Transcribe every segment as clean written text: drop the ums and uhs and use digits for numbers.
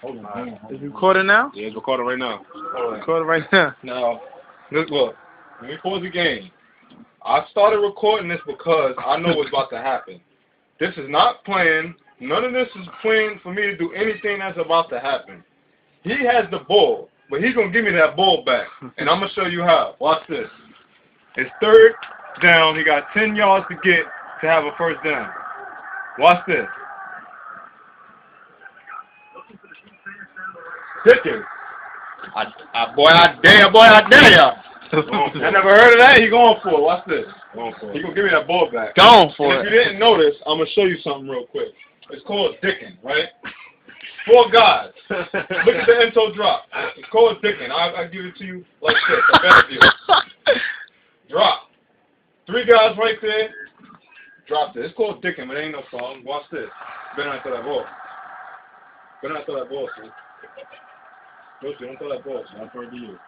Is it recording now? Yeah, it's recording right now. Recording right now. Now, look, let me pause the game. I started recording this because I know what's about to happen. This is not planned. None of this is planned for me to do anything that's about to happen. He has the ball, but he's going to give me that ball back, and I'm going to show you how. Watch this. It's third down. He got 10 yards to get to have a first down. Watch this. Dickens. Boy, I dare ya. I never heard of that. He going for it. Watch this. He gonna give me that ball back. Going for and it. If you didn't notice, I'm gonna show you something real quick. It's called dicking, right? 4 guys. Look at the end toe drop. It's called dicking. I give it to you like this. I bet you. Drop. 3 guys right there. Drop it. It's called dicking, but it ain't no problem. Watch this. Better not throw that ball. Better not throw that ball, son. Don't throw that ball, son. I've heard to you.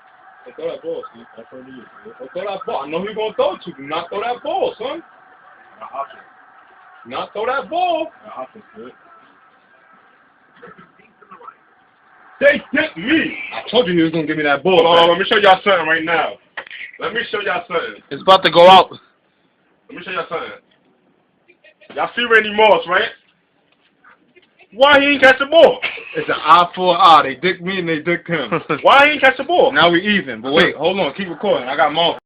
Don't throw that ball, son. I've heard to you. Don't throw that ball. I know who you're going to throw it to. Do not throw that ball, son. Not throw that ball. They dick me. I told you he was going to give me that ball. Hold on, let me show y'all something right now. Let me show y'all something. It's about to go out. Let me show y'all something. Y'all see Randy Moss, right? Why he ain't catch the ball? It's an eye for an eye. They dick me and they dick him. Why he ain't catch the ball? Now we even. But wait, hold on. Keep recording. I got more.